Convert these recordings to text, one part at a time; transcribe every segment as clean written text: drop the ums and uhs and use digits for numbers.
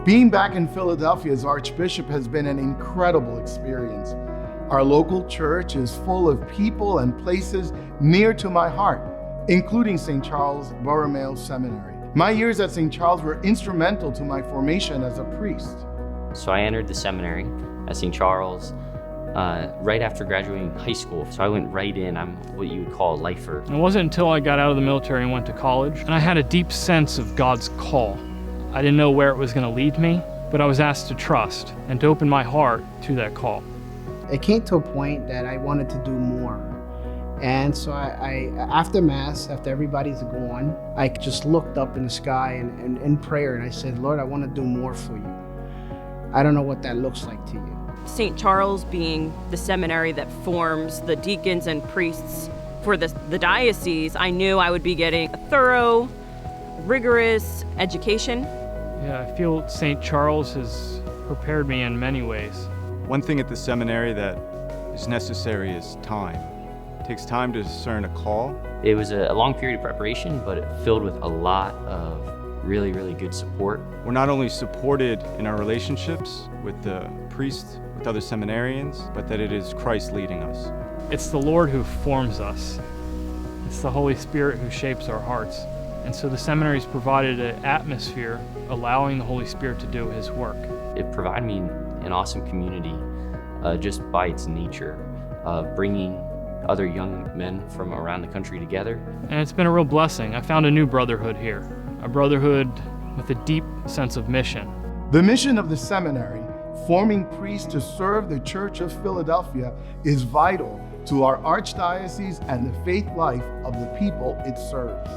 Being back in Philadelphia as Archbishop has been an incredible experience. Our local church is full of people and places near to my heart, including St. Charles Borromeo Seminary. My years at St. Charles were instrumental to my formation as a priest. So I entered the seminary at St. Charles right after graduating high school. So I went right in. I'm what you would call a lifer. It wasn't until I got out of the military and went to college, and I had a deep sense of God's call. I didn't know where it was going to lead me, but I was asked to trust and to open my heart to that call. It came to a point that I wanted to do more. And so I after Mass, after everybody's gone, I just looked up in the sky and in prayer, and I said, Lord, I want to do more for you. I don't know what that looks like to you. St. Charles being the seminary that forms the deacons and priests for the diocese, I knew I would be getting a thorough, rigorous education. Yeah, I feel St. Charles has prepared me in many ways. One thing at the seminary that is necessary is time. It takes time to discern a call. It was a long period of preparation, but it filled with a lot of really, really good support. We're not only supported in our relationships with the priests, with other seminarians, but that it is Christ leading us. It's the Lord who forms us. It's the Holy Spirit who shapes our hearts. And so the seminary's provided an atmosphere allowing the Holy Spirit to do His work. It provided me an awesome community just by its nature of bringing other young men from around the country together. And it's been a real blessing. I found a new brotherhood here, a brotherhood with a deep sense of mission. The mission of the seminary, forming priests to serve the Church of Philadelphia, is vital to our archdiocese and the faith life of the people it serves.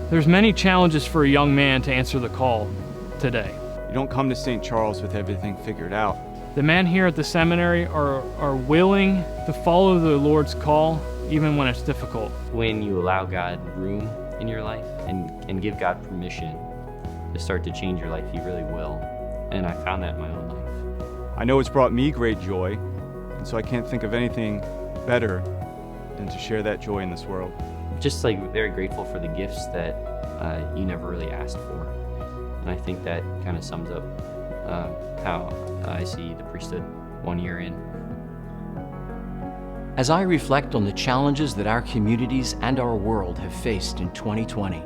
There's many challenges for a young man to answer the call today. You don't come to St. Charles with everything figured out. The men here at the seminary are willing to follow the Lord's call even when it's difficult. When you allow God room in your life and give God permission to start to change your life, He really will. And I found that in my own life. I know it's brought me great joy, and so I can't think of anything better than to share that joy in this world. Just very grateful for the gifts that you never really asked for. And I think that kind of sums up how I see the priesthood 1 year in. As I reflect on the challenges that our communities and our world have faced in 2020,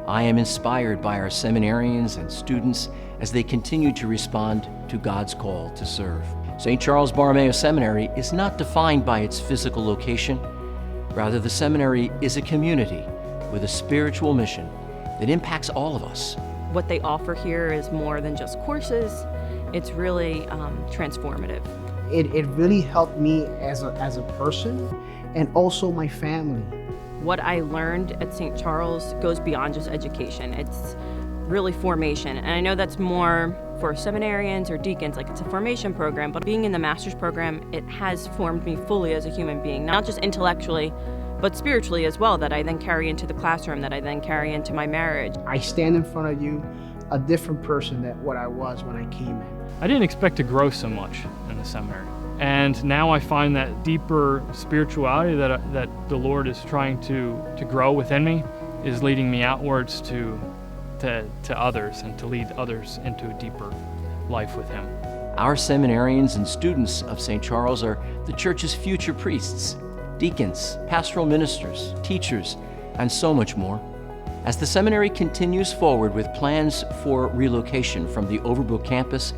I am inspired by our seminarians and students as they continue to respond to God's call to serve. St. Charles Borromeo Seminary is not defined by its physical location. Rather, the seminary is a community with a spiritual mission that impacts all of us. What they offer here is more than just courses. It's really transformative. It really helped me as a person and also my family. What I learned at St. Charles goes beyond just education. It's really formation. And I know that's more for seminarians or deacons, like it's a formation program, but being in the master's program, it has formed me fully as a human being, not just intellectually, but spiritually as well, that I then carry into the classroom, that I then carry into my marriage. I stand in front of you a different person than what I was when I came in. I didn't expect to grow so much in the seminary. And now I find that deeper spirituality that the Lord is trying to grow within me is leading me outwards to others and to lead others into a deeper life with Him. Our seminarians and students of St. Charles are the Church's future priests, deacons, pastoral ministers, teachers, and so much more. As the seminary continues forward with plans for relocation from the Overbrook campus,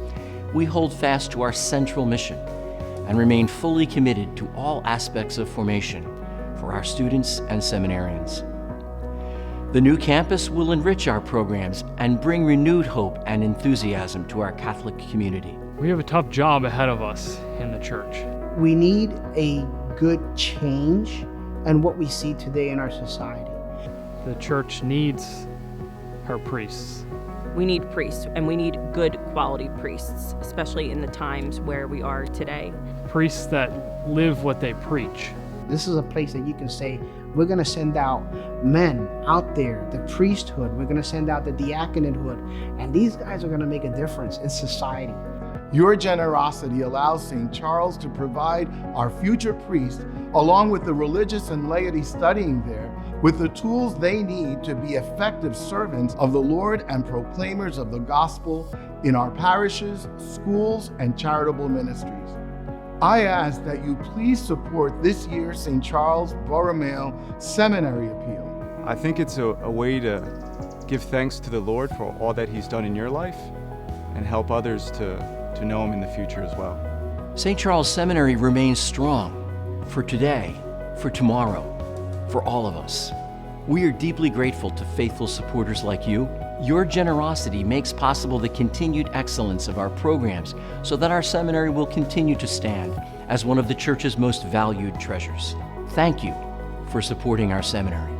we hold fast to our central mission and remain fully committed to all aspects of formation for our students and seminarians. The new campus will enrich our programs and bring renewed hope and enthusiasm to our Catholic community. We have a tough job ahead of us in the church. We need a good change in what we see today in our society. The church needs her priests. We need priests, and we need good quality priests, especially in the times where we are today. Priests that live what they preach. This is a place that you can say, we're going to send out men out there, the priesthood, we're going to send out the diaconatehood, and these guys are going to make a difference in society. Your generosity allows St. Charles to provide our future priests, along with the religious and laity studying there, with the tools they need to be effective servants of the Lord and proclaimers of the gospel in our parishes, schools, and charitable ministries. I ask that you please support this year's St. Charles Borromeo Seminary Appeal. I think it's a way to give thanks to the Lord for all that He's done in your life and help others to know Him in the future as well. St. Charles Seminary remains strong for today, for tomorrow, for all of us. We are deeply grateful to faithful supporters like you. Your generosity makes possible the continued excellence of our programs so that our seminary will continue to stand as one of the Church's most valued treasures. Thank you for supporting our seminary.